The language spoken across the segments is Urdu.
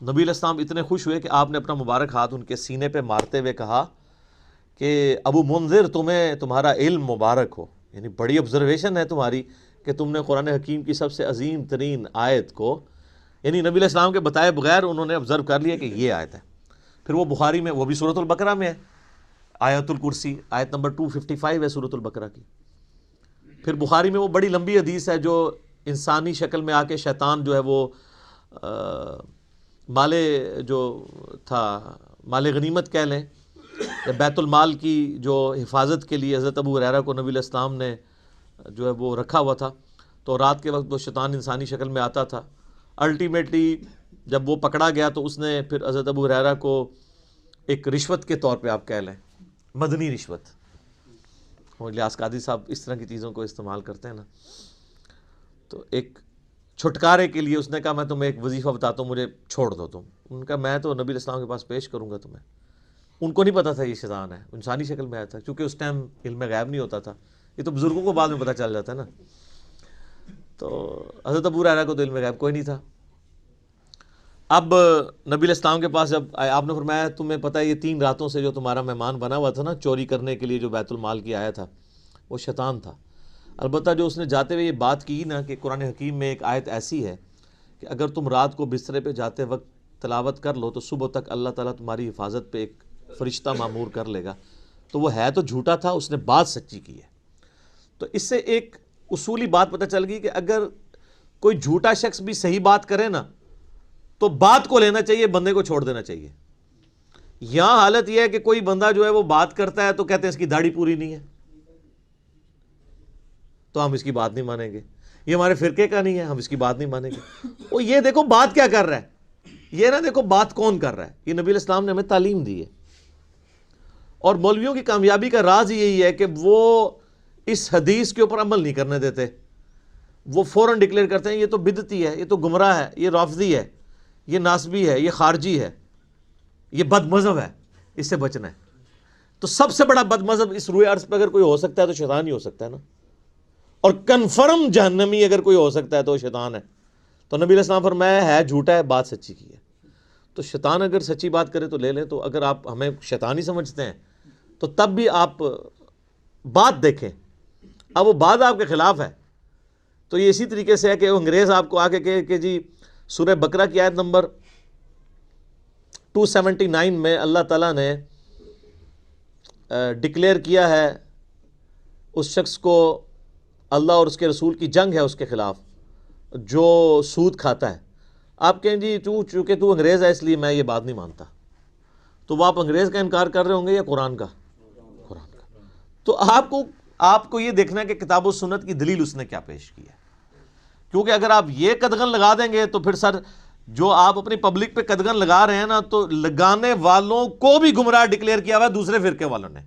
نبی علیہ السلام اتنے خوش ہوئے کہ آپ نے اپنا مبارک ہاتھ ان کے سینے پہ مارتے ہوئے کہا کہ ابو منذر تمہیں تمہارا علم مبارک ہو، یعنی بڑی آبزرویشن ہے تمہاری کہ تم نے قرآن حکیم کی سب سے عظیم ترین آیت کو، یعنی نبی علیہ السلام کے بتائے بغیر انہوں نے آبزرو کر لیا کہ یہ آیت ہے۔ پھر وہ بخاری میں، وہ بھی سورۃ البقرہ میں ہے، آیت الکرسی آیت نمبر 255 ہے سورۃ البقرہ کی۔ پھر بخاری میں وہ بڑی لمبی حدیث ہے جو انسانی شکل میں آ کے شیطان جو ہے وہ مال غنیمت کہہ لیں، بیت المال کی جو حفاظت کے لیے حضرت ابو ہریرہ کو نبی علیہ السلام نے جو ہے وہ رکھا ہوا تھا، تو رات کے وقت وہ شیطان انسانی شکل میں آتا تھا۔ الٹیمیٹلی جب وہ پکڑا گیا تو اس نے پھر حضرت ابو ہریرہ کو ایک رشوت کے طور پہ آپ کہہ لیں، مدنی رشوت، الیاس قادری صاحب اس طرح کی چیزوں کو استعمال کرتے ہیں نا، تو ایک چھٹکارے کے لیے اس نے کہا میں تمہیں ایک وظیفہ بتاتا ہوں، مجھے چھوڑ دو تم۔ ان کا میں تو نبی علیہ السلام کے پاس پیش کروں گا تمہیں۔ ان کو نہیں پتا تھا یہ شیطان ہے، انسانی شکل میں آیا تھا، کیونکہ اس ٹائم علم غیب نہیں ہوتا تھا، یہ تو بزرگوں کو بعد میں پتہ چل جاتا ہے نا۔ تو حضرت ابو ہریرہ کو تو علم غیب کوئی نہیں تھا۔ اب نبی علیہ السلام کے پاس جب آپ نے فرمایا تمہیں پتہ ہے یہ 3 راتوں سے جو تمہارا مہمان بنا ہوا تھا نا چوری کرنے کے لیے جو بیت المال کی آیا تھا، وہ شیطان تھا۔ البتہ جو اس نے جاتے ہوئے یہ بات کی نا کہ قرآن حکیم میں ایک آیت ایسی ہے کہ اگر تم رات کو بسترے پہ جاتے وقت تلاوت کر لو تو صبح تک اللہ تعالیٰ تمہاری حفاظت پہ ایک فرشتہ معمور کر لے گا، تو وہ ہے تو جھوٹا تھا، اس نے بات سچی کی ہے۔ تو اس سے ایک اصولی بات پتہ چل گئی کہ اگر کوئی جھوٹا شخص بھی صحیح بات کرے نا تو بات کو لینا چاہیے، بندے کو چھوڑ دینا چاہیے۔ یہاں حالت یہ ہے کہ کوئی بندہ جو ہے وہ بات کرتا ہے تو کہتے ہیں اس کی داڑھی پوری نہیں ہے تو ہم اس کی بات نہیں مانیں گے، یہ ہمارے فرقے کا نہیں ہے ہم اس کی بات نہیں مانیں گے۔ وہ یہ دیکھو بات کیا کر رہا ہے، یہ نہ دیکھو بات کون کر رہا ہے۔ یہ نبی علیہ السلام نے ہمیں تعلیم دی ہے، اور مولویوں کی کامیابی کا راز یہی ہے کہ وہ اس حدیث کے اوپر عمل نہیں کرنے دیتے، وہ فوراً ڈکلیئر کرتے ہیں یہ تو بدعتی ہے، یہ تو گمراہ ہے، یہ رافضی ہے، یہ ناسبی ہے، یہ خارجی ہے، یہ بد مذہب ہے، اس سے بچنا ہے۔ تو سب سے بڑا بد مذہب اس روئے عرض پہ اگر کوئی ہو سکتا ہے تو شیطان ہی ہو سکتا ہے نا، اور کنفرم جہنمی اگر کوئی ہو سکتا ہے تو شیطان ہے۔ تو نبی علیہ السلام فرمایا ہے جھوٹا ہے، بات سچی کی ہے۔ تو شیطان اگر سچی بات کرے تو لے لیں، تو اگر آپ ہمیں شیطانی سمجھتے ہیں تو تب بھی آپ بات دیکھیں، اب وہ بات آپ کے خلاف ہے تو یہ اسی طریقے سے ہے کہ انگریز آپ کو آ کے کہے کہ جی سورہ بقرہ کی آیت نمبر 279 میں اللہ تعالیٰ نے ڈکلیئر کیا ہے اس شخص کو، اللہ اور اس کے رسول کی جنگ ہے اس کے خلاف جو سود کھاتا ہے۔ آپ کہیں جی چونکہ تو انگریز ہے اس لیے میں یہ بات نہیں مانتا، تو وہ آپ انگریز کا انکار کر رہے ہوں گے یا قرآن کا؟ قرآن کا۔ تو آپ کو یہ دیکھنا ہے کہ کتاب و سنت کی دلیل اس نے کیا پیش کی ہے، کیونکہ اگر آپ یہ قدغن لگا دیں گے تو پھر سر جو آپ اپنی پبلک پہ قدغن لگا رہے ہیں نا، تو لگانے والوں کو بھی گمراہ ڈکلیئر کیا ہوا ہے دوسرے فرقے والوں نے،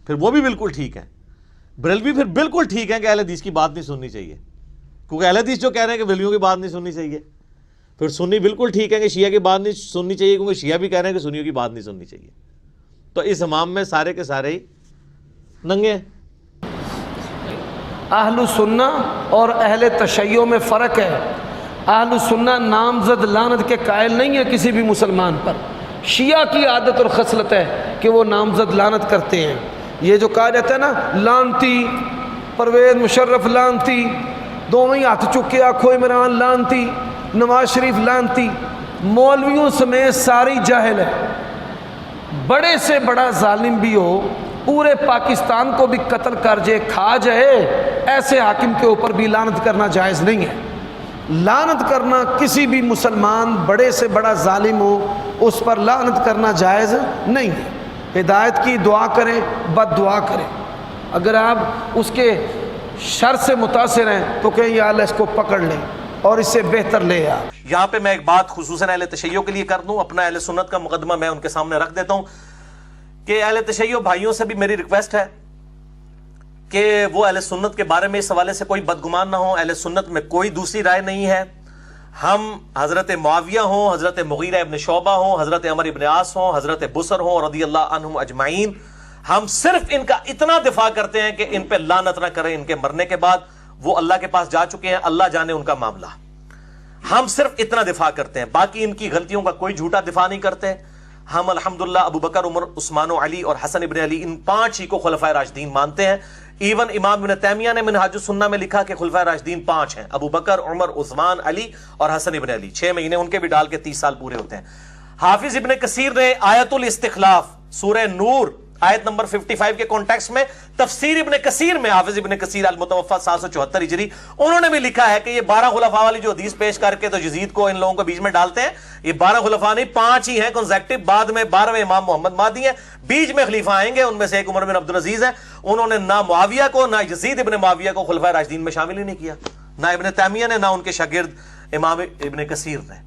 پھر وہ بھی بالکل ٹھیک ہے۔ بریلوی پھر بالکل ٹھیک ہے کہ اہل حدیث کی بات نہیں سننی چاہیے، کیونکہ اہل حدیث جو کہہ رہے ہیں کہ بریلویوں کی بات نہیں سننی چاہیے۔ پھر سنی بالکل ٹھیک ہے کہ شیعہ کی بات نہیں سننی چاہیے، کیونکہ شیعہ بھی کہہ رہے ہیں کہ سنیوں کی بات نہیں سننی چاہیے۔ تو اس امام میں سارے کے سارے ہی ننگے ہیں۔ اہل سنہ اور اہل تشیع میں فرق ہے۔ اہل سنہ نامزد لعنت کے قائل نہیں ہے کسی بھی مسلمان پر، شیعہ کی عادت اور خصلت ہے کہ وہ نامزد لعنت کرتے ہیں۔ یہ جو کہا جاتا ہے نا لانتی، پرویز مشرف لانتی، دونوں ہاتھ چکے آنکھوں عمران لانتی، نواز شریف لانتی، مولویوں سمیت ساری جاہل ہے۔ بڑے سے بڑا ظالم بھی ہو، پورے پاکستان کو بھی قتل کر جائے، کھا جائے، ایسے حاکم کے اوپر بھی لعنت کرنا جائز نہیں ہے۔ لعنت کرنا کسی بھی مسلمان بڑے سے بڑا ظالم ہو اس پر لعنت کرنا جائز نہیں ہے۔ ہدایت کی دعا کریں، بد دعا کریں۔ اگر آپ اس کے شر سے متاثر ہیں تو کہیں یا اللہ اس کو پکڑ لیں اور اس سے بہتر لے آ۔ یہاں پہ میں ایک بات خصوصاً اہل تشیع کے لیے کر دوں، اپنا اہل سنت کا مقدمہ میں ان کے سامنے رکھ دیتا ہوں کہ اہل تشیع بھائیوں سے بھی میری ریکویسٹ ہے کہ وہ اہل سنت کے بارے میں اس حوالے سے کوئی بدگمان نہ ہو۔ اہل سنت میں کوئی دوسری رائے نہیں ہے۔ ہم حضرت معاویہ ہوں، حضرت مغیرہ ابن شعبہ ہوں، حضرت عمر ابن عاص ہوں، حضرت بصر ہوں رضی اللہ عنہم اجمعین، ہم صرف ان کا اتنا دفاع کرتے ہیں کہ ان پہ لعنت نہ کریں، ان کے مرنے کے بعد وہ اللہ کے پاس جا چکے ہیں، اللہ جانے ان کا معاملہ۔ ہم صرف اتنا دفاع کرتے ہیں, باقی ان کی غلطیوں کا کوئی جھوٹا دفاع نہیں کرتے. ہم الحمدللہ ابو بکر, عمر, عثمان و علی اور حسن ابن علی, ان 5 ہی کو خلفائے راشدین مانتے ہیں. ایون امام ابن تیمیہ نے منہاج السنہ میں لکھا کہ خلفائے راشدین 5 ہیں, ابو بکر, عمر, عثمان, علی اور حسن ابن علی. 6 مہینے ان کے بھی ڈال کے 30 سال پورے ہوتے ہیں. حافظ ابن کثیر نے آیت الاستخلاف سورہ نور آیت نمبر 55 کے کانٹیکسٹ میں تفسیر ابن کثیر میں, حافظ ابن کثیر المتوفی 774 ہجری, انہوں نے بھی لکھا ہے کہ یہ 12 خلفاء والی جو حدیث پیش کر کے تو یزید کو ان لوگوں کو بیچ میں ڈالتے ہیں, یہ 12 خلفاء نہیں 5 ہی ہیں کنزیکٹو. بعد میں 12ویں امام محمد مہدی ہیں, بیچ میں خلیفہ آئیں گے, ان میں سے ایک عمر بن عبدالعزیز ہیں. انہوں نے نہ معاویہ کو نہ یزید ابن معاویہ کو خلفائے راشدین میں شامل ہی نہیں کیا, نہ ابن تیمیہ نے, نہ ان کے شاگرد امام ابن کثیر نے.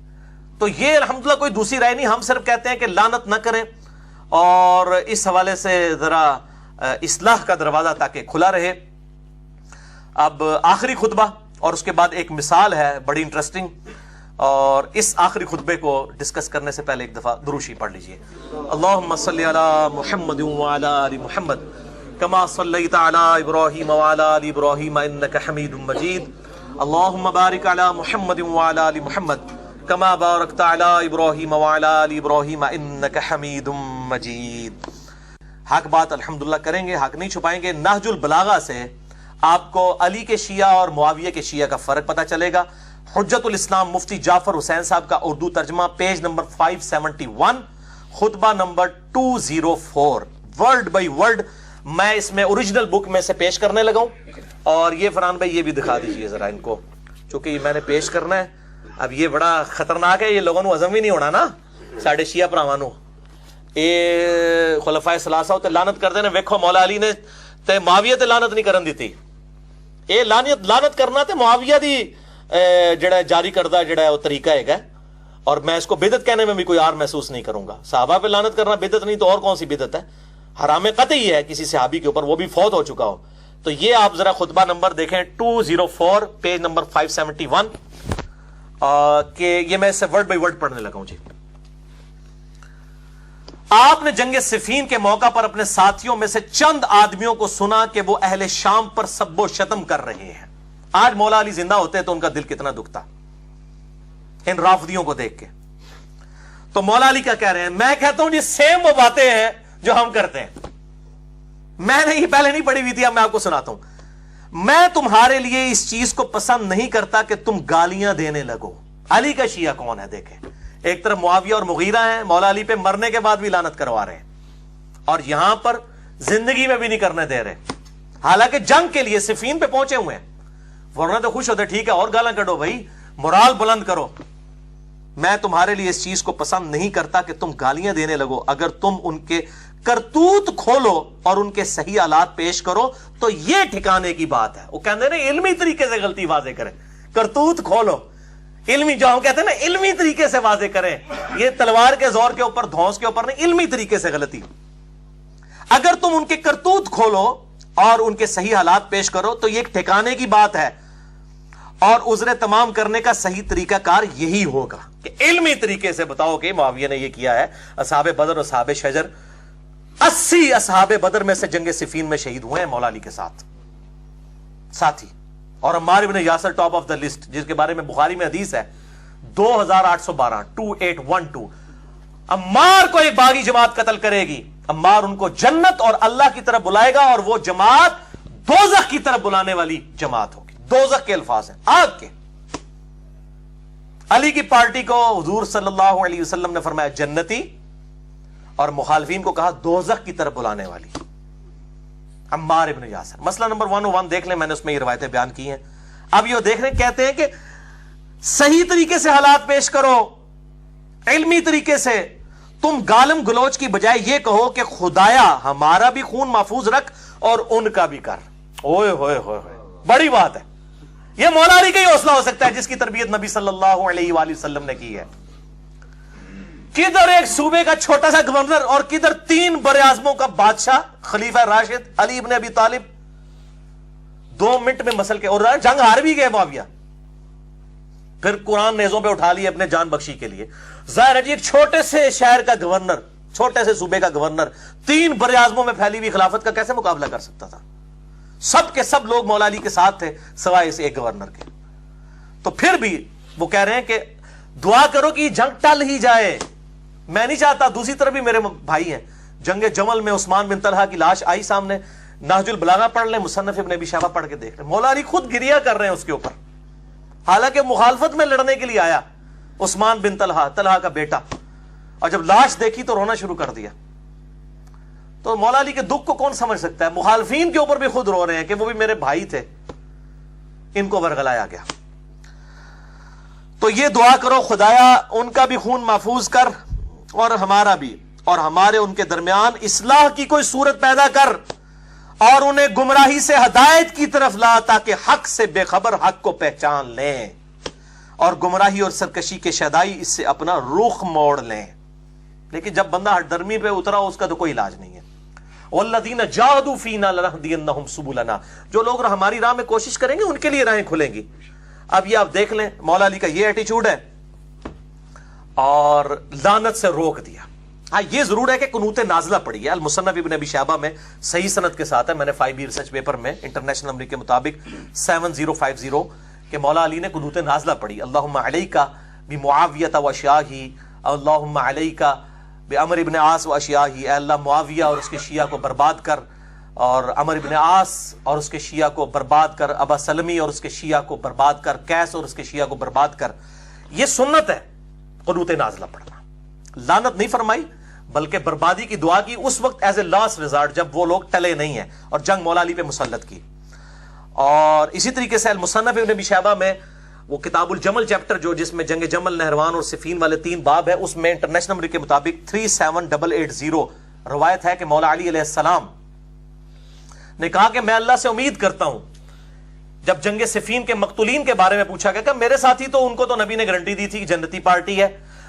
تو یہ الحمدللہ کوئی دوسری رائے نہیں, ہم صرف کہتے ہیں کہ لعنت نہ کریں, اور اس حوالے سے ذرا اصلاح کا دروازہ تاکہ کھلا رہے. اب آخری خطبہ اور اس کے بعد ایک مثال ہے بڑی انٹرسٹنگ, اور اس آخری خطبے کو ڈسکس کرنے سے پہلے ایک دفعہ دروشی پڑھ لیجئے. اللہم صلی علی محمد وعلی آل محمد کما صلیت علی ابراہیم وعلی آل ابراہیم انک حمید مجید. اللہم بارک علی محمد وعلی آل محمد کما بارکت علی ابراہیم وعلی آل ابراہیم انک حمید مجید. حق بات الحمدللہ کریں گے, حق نہیں چھپائیں گے. نہج البلاغہ سے آپ کو علی کے شیعہ اور معاویہ کے شیعہ کا فرق پتہ چلے گا. حجت الاسلام مفتی جعفر حسین صاحب کا اردو ترجمہ, پیج نمبر 571, خطبہ نمبر 204, ورڈ بائی ورڈ میں اس میں اوریجنل بک میں سے پیش کرنے لگا ہوں. اور یہ فرحان بھائی یہ بھی دکھا دیجئے ذرا ان کو, چونکہ یہ میں نے پیش کرنا ہے. اب یہ بڑا خطرناک ہے, یہ لوگوں کو ہضم ہی نہیں ہونا نا ساڈے شیعہ پراوانوں. اے خلفائے ثلاثہ تے لعنت کردے نے, ویکھو مولا علی نے تے معاویہ تے لعنت نہیں کرن دیتی. اے لعنت کرنا تے معاویہ دی جڑا جاری کردہ جڑا ہے وہ طریقہ ہے, اور میں اس کو بدعت کہنے میں بھی کوئی آر محسوس نہیں کروں گا. صحابہ پہ لعنت کرنا بدعت نہیں تو اور کون سی بدعت ہے؟ حرام قطعی ہے کسی صحابی کے اوپر, وہ بھی فوت ہو چکا ہو. تو یہ آپ ذرا خطبہ نمبر دیکھیں 204, پیج نمبر 571, کہ یہ میں اسے ورڈ بائی ورڈ پڑھنے لگا ہوں. جی, آپ نے جنگ صفین کے موقع پر اپنے ساتھیوں میں سے چند آدمیوں کو سنا کہ وہ اہل شام پر سب و شتم کر رہے ہیں. آج مولا علی زندہ ہوتے تو ان کا دل کتنا دکھتا ان رافضیوں کو دیکھ کے. تو مولا علی کیا کہہ رہے ہیں؟ میں کہتا ہوں یہ سیم وہ باتیں ہیں جو ہم کرتے ہیں. میں نے یہ پہلے نہیں پڑھی ہوئی تھی, اب میں آپ کو سناتا ہوں. میں تمہارے لیے اس چیز کو پسند نہیں کرتا کہ تم گالیاں دینے لگو. علی کا شیعہ کون ہے دیکھیں, ایک طرف معاویہ اور مغیرہ ہیں, مولا علی پہ مرنے کے بعد بھی لعنت کروا رہے ہیں, اور یہاں پر زندگی میں بھی نہیں کرنے دے رہے, حالانکہ جنگ کے لیے صفین پہ پہنچے ہوئے ہیں. ورنہ تو خوش ہوتے, ٹھیک ہے اور گالاں کڈو بھائی, مورال بلند کرو. میں تمہارے لیے اس چیز کو پسند نہیں کرتا کہ تم گالیاں دینے لگو. اگر تم ان کے کرتوت کھولو اور ان کے صحیح حالات پیش کرو تو یہ ٹھکانے کی بات ہے. وہ کہتے ہیں نا علمی طریقے سے غلطی واضح کریں, کرتوت کھولو, علمی جو ہم کہتے ہیں نا علمی طریقے سے واضح کریں, یہ تلوار کے زور کے اوپر دھونس کے اوپر نہیں, علمی طریقے سے غلطی. اگر تم ان کے کرتوت کھولو اور ان کے صحیح حالات پیش کرو تو یہ ایک ٹھکانے کی بات ہے, اور عذر تمام کرنے کا صحیح طریقہ کار یہی ہوگا کہ علمی طریقے سے بتاؤ کہ معاویہ نے یہ کیا ہے. اصحاب بدر اور اصحاب شجر, 80 اصحاب بدر میں سے جنگ صفین میں شہید ہوئے ہیں مولا علی کے ساتھی. اور عمار ابن Yasir top of the list, جس کے بارے میں بخاری میں حدیث ہے 2812, 2812. عمار کو ایک باغی جماعت قتل کرے گی, عمار ان کو جنت اور اللہ کی طرف بلائے گا, اور وہ جماعت دوزخ کی طرف بلانے والی جماعت ہوگی. دوزخ کے الفاظ ہیں, آگ کے. علی کی پارٹی کو حضور صلی اللہ علیہ وسلم نے فرمایا جنتی, اور مخالفین کو کہا دوزخ کی طرف بلانے والی. عمار ابن یاسر. مسئلہ نمبر 101 دیکھ لیں, میں نے اس میں یہ روایتیں بیان کی ہیں. اب یہ دیکھ رہے کہتے ہیں کہ صحیح طریقے سے حالات پیش کرو, علمی طریقے سے. تم گالم گلوچ کی بجائے یہ کہو کہ خدایا ہمارا بھی خون محفوظ رکھ اور ان کا بھی کر. اوئے ہوئے ہوئے ہوئے, بڑی بات ہے. یہ مولا علی کا ہی حوصلہ ہو سکتا ہے جس کی تربیت نبی صلی اللہ علیہ وآلہ وسلم نے کی ہے. کدھر ایک صوبے کا چھوٹا سا گورنر اور کدھر 3 براعظموں کا بادشاہ خلیفہ راشد علی ابن ابی طالب 2 منٹ میں مسل کے, اور جنگ ہار بھی گئے معاویہ, پھر قرآن نیزوں پہ اٹھا لیے اپنے جان بخشی کے لیے. ظاہر ہے جی ایک چھوٹے سے شہر کا گورنر, چھوٹے سے صوبے کا گورنر 3 براعظموں میں پھیلی ہوئی خلافت کا کیسے مقابلہ کر سکتا تھا؟ سب کے سب لوگ مولا علی کے ساتھ تھے سوائے اس ایک گورنر کے. تو پھر بھی وہ کہہ رہے ہیں کہ دعا کرو کہ یہ جنگ ٹل ہی جائے، میں نہیں چاہتا. دوسری طرف بھی میرے بھائی ہیں، جنگ جمل میں عثمان بن طلحہ کی لاش آئی سامنے، نہج البلاغہ پڑھ لیں، مصنف ابن ابی شیبہ پڑھ کے دیکھ لیں. مولا علی خود گریہ کر رہے ہیں اس کے اوپر، حالانکہ مخالفت میں لڑنے کے لیے آیا عثمان بن طلحہ کا بیٹا، اور جب لاش دیکھی تو رونا شروع کر دیا. تو مولا علی کے دکھ کو کون سمجھ سکتا ہے؟ مخالفین کے اوپر بھی خود رو رہے ہیں کہ وہ بھی میرے بھائی تھے، ان کو ورگلایا گیا. تو یہ دعا کرو خدایا ان کا بھی خون محفوظ کر اور ہمارا بھی، اور ہمارے ان کے درمیان اصلاح کی کوئی صورت پیدا کر، اور انہیں گمراہی سے ہدایت کی طرف لا تاکہ حق سے بے خبر حق کو پہچان لیں، اور گمراہی اور سرکشی کے شیدائی اس سے اپنا رخ موڑ لیں. لیکن جب بندہ ہٹ درمی پہ اترا اس کا تو کوئی علاج نہیں ہے. والذین جاہدوا فینا لنہدینہم سبلنا، جو لوگ ہماری راہ میں کوشش کریں گے ان کے لیے راہیں کھلیں گی. اب یہ آپ دیکھ لیں مولا علی کا یہ ایٹیچیوڈ ہے، اور لعنت سے روک دیا. ہاں یہ ضرور ہے کہ قنوت نازلہ پڑی ہے، المصنف ابن ابی شیبہ میں صحیح سند کے ساتھ ہے، میں نے 5B ریسرچ پیپر میں انٹرنیشنل نمبر کے مطابق 7050 کہ مولا علی نے قنوت نازلہ پڑھی. اللہم علیک بمعاویہ و اشیاہی، اللہم علیک بعمر ابن عاص و اشیاہی، اے اللہ معاویہ اور اس کے شیعہ کو برباد کر، اور عمر ابن عاص اور اس کے شیعہ کو برباد کر، ابا سلمی اور اس کے شیعہ کو برباد کر، قیس اور اس کے شیعہ کو برباد کر. یہ سنت ہے قنوت نازلہ پڑھنا. لعنت نہیں فرمائی بلکہ بربادی کی دعا کی اس وقت ایز اے لاسٹ ریزارٹ جب وہ لوگ ٹلے نہیں ہیں اور جنگ مولا علی پہ مسلط کی. اور اسی طریقے سے المصنف ابن ابی شیبہ میں وہ کتاب الجمل چیپٹر جو جس میں جنگ جمل، نہروان اور صفین والے 3 باب ہے، اس میں انٹرنیشنل نمبر کے مطابق 37880 روایت ہے کہ مولا علی علیہ السلام نے کہا کہ میں اللہ سے امید کرتا ہوں. جب جنگ صفین کے مقتولین کے بارے میں پوچھا گیا کہ میرے ساتھی تو ان کو تو نبی نے گارنٹی دی تھی کہ جنتی پارٹی ہے،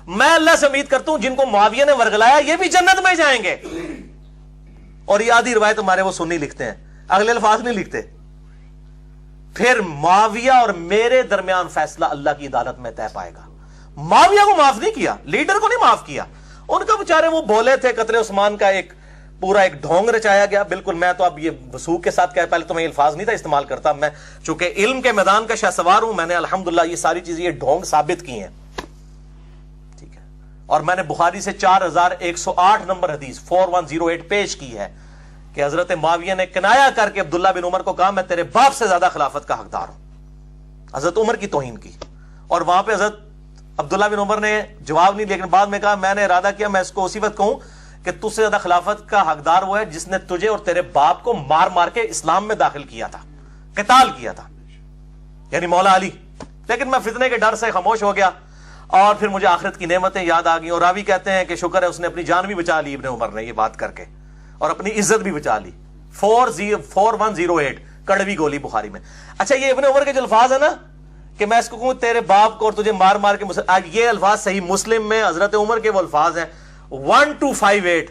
میں اللہ سے امید کرتا ہوں جن کو معاویہ نے ورگلایا یہ بھی جنت میں جائیں گے. اور یہ آدھی روایت ہمارے وہ سنی لکھتے ہیں، اگلے الفاظ نہیں لکھتے. پھر معاویہ اور میرے درمیان فیصلہ اللہ کی عدالت میں طے پائے گا. معاویہ کو معاف نہیں کیا، لیڈر کو نہیں معاف کیا. ان کا بیچارے وہ بولے تھے قتل عثمان کا ایک پورا ایک ڈھونگ رچایا گیا. بالکل میں تو اب یہ وثوق کے ساتھ کہہ، پہلے تو میں یہ الفاظ نہیں تھا استعمال کرتا، میں چونکہ علم کے میدان کا شاہ سوار ہوں، میں نے الحمدللہ یہ ساری چیزیں یہ ڈھونگ ثابت کی ہیں. ٹھیک ہے، اور میں نے بخاری سے 4108 نمبر حدیث 4108 پیش کی ہے کہ حضرت معاویہ نے کنایا کر کے عبداللہ بن عمر کو کہا میں تیرے باپ سے زیادہ خلافت کا حقدار ہوں. حضرت عمر کی توہین کی، اور وہاں پہ حضرت عبداللہ بن عمر نے جواب نہیں، لیکن بعد میں کہا میں نے ارادہ کیا میں اس کو اسی وقت کہوں کہ تجھ سے زیادہ خلافت کا حقدار وہ ہے جس نے تجھے اور تیرے باپ کو مار مار کے اسلام میں داخل کیا تھا، قتال کیا تھا، یعنی مولا علی. لیکن میں فتنے کے ڈر سے خاموش ہو گیا، اور پھر مجھے آخرت کی نعمتیں یاد آ گئیں. اور راوی کہتے ہیں کہ شکر ہے اس نے اپنی جان بھی بچا لی ابن عمر نے یہ بات کر کے، اور اپنی عزت بھی بچا لی. 4108 کڑوی گولی بخاری میں. اچھا یہ ابن عمر کے جو الفاظ ہیں نا کہ میں اس کو کہوں تیرے باپ کو اور تجھے مار مار کے، آج یہ الفاظ صحیح مسلم میں حضرت عمر کے وہ الفاظ ہیں 1258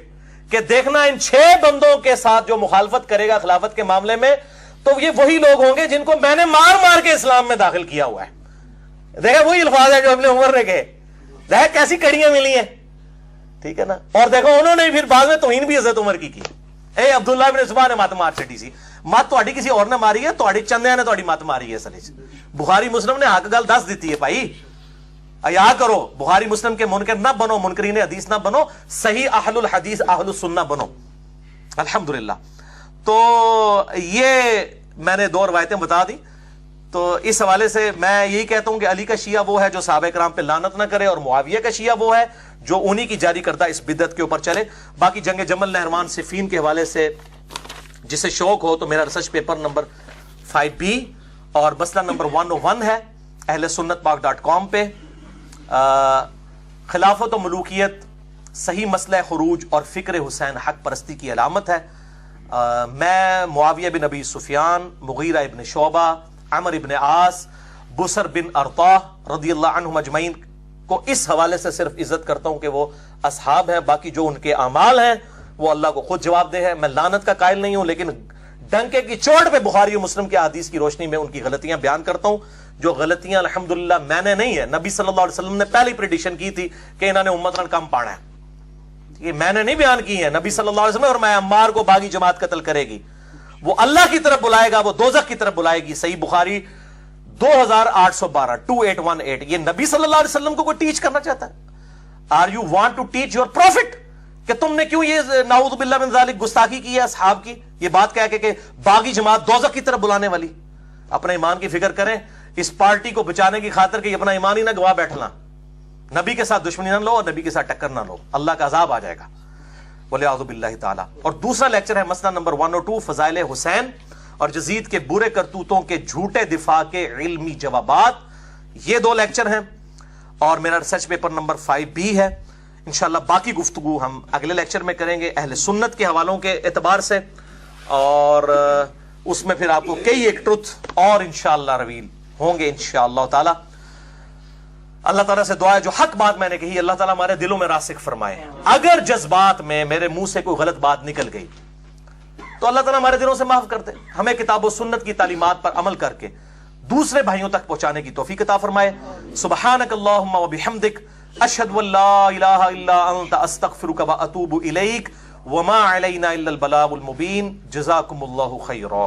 کہ دیکھنا ان 6 بندوں کے ساتھ جو مخالفت کرے گا خلافت کے معاملے میں تو یہ وہی لوگ ہوں گے جن کو میں نے مار مار کے اسلام میں داخل کیا ہوا ہے. دیکھا وہی الفاظ ہے جو ابن عمر نے کہے. دیکھا کیسی کڑیاں ملی ہیں، ٹھیک ہے نا. اور دیکھو انہوں نے پھر بعد میں توہین بھی حضرت عمر کی. اے عبداللہ بن زبان نے مت مار چڑی سی، مت تہاڈی کسی اور نے ماری ہے، تہاڈی چندیاں نے تہاڈی مت ماری ہے. اصل بخاری مسلم نے حق گل دس دیتی ہے بھائی، ایا کرو. بخاری مسلم کے منکر نہ بنو، منکرین حدیث نہ بنو، صحیح اہل الحدیث اہل السنہ بنو الحمدللہ. تو یہ میں نے 2 روایتیں بتا دی. تو اس حوالے سے میں یہی کہتا ہوں کہ علی کا شیعہ وہ ہے جو صحابہ کرام پہ لعنت نہ کرے، اور معاویہ کا شیعہ وہ ہے جو انہی کی جاری کردہ اس بدعت کے اوپر چلے. باقی جنگ جمل، نہروان، صفین کے حوالے سے جسے شوق ہو تو میرا ریسرچ پیپر نمبر 5B اور مسئلہ نمبر 101 ہے اہل سنت پاک.com پہ. خلافت و ملوکیت صحیح مسئلہ خروج اور فکر حسین حق پرستی کی علامت ہے. میں معاویہ بن ابی سفیان، مغیرہ ابن شعبہ، عمر ابن عاص، بسر بن ارطاح رضی اللہ عنہم اجمعین کو اس حوالے سے صرف عزت کرتا ہوں کہ وہ اصحاب ہیں. باقی جو ان کے اعمال ہیں وہ اللہ کو خود جواب دہ ہے. میں لعنت کا قائل نہیں ہوں، لیکن ڈنکے کی چوٹ پہ بخاری و مسلم کے احادیث کی روشنی میں ان کی غلطیاں بیان کرتا ہوں، جو غلطیاں الحمدللہ میں نے نہیں ہے، نبی صلی اللہ علیہ وسلم نے پہلی پریڈکشن کی تھی کہ انہوں نے امت کم پانا ہے. یہ میں نے نہیں بیان کی ہے، نبی صلی اللہ علیہ وسلم. اور میں عمار کو باغی جماعت قتل کرے گی، وہ اللہ کی طرف بلائے گا، وہ دوزخ کی طرف بلائے گی. صحیح بخاری 2812 2818 یہ نبی صلی اللہ علیہ وسلم کو کوئی ٹیچ کرنا چاہتا ہے؟ Are you want to teach your profit کہ تم نے کیوں یہ نعوذ باللہ من ذالک گستاخی کی ہے اصحاب کی، یہ بات کہہ کے کہ باغی جماعت دوزخ کی طرف بلانے والی؟ اپنے ایمان کی فکر کریں، اس پارٹی کو بچانے کی خاطر کہ اپنا ایمان ہی نہ گوا بیٹھنا، نبی کے ساتھ دشمنی نہ لو اور نبی کے ساتھ ٹکر نہ لو، اللہ کا عذاب آ جائے گا وَلِعَوْذُ بِاللَّهِ تعالی۔ اور دوسرا لیکچر ہے مسئلہ نمبر 102 فضائل حسین اور یزید کے برے کرتوتوں کے جھوٹے دفاع کے علمی جوابات، یہ 2 لیکچر ہیں، اور میرا ریسرچ پیپر نمبر 5 بھی ہے۔ انشاءاللہ باقی گفتگو ہم اگلے لیکچر میں کریں گے اہل سنت کے حوالوں کے اعتبار سے، اور اس میں پھر آپ کو کئی ایک ٹروتھ اور انشاءاللہ ریویل ہوں گے انشاءاللہ تعالی۔ اللہ تعالیٰ سے دعا ہے جو حق بات میں نے کہی اللہ تعالیٰ ہمارے دلوں میں راسخ فرمائے، اگر جذبات میں میرے منہ سے کوئی غلط بات نکل گئی تو اللہ تعالیٰ ہمارے دلوں سے معاف کر دے، ہمیں کتاب و سنت کی تعلیمات پر عمل کر کے دوسرے بھائیوں تک پہنچانے کی توفیق عطا فرمائے۔ سبحانک اللہم و بحمدک، اشہد ان لا الہ الا انت، استغفرک و اتوب الیک، وما علینا الا البلاغ المبین۔ جزاکم اللہ خیرا۔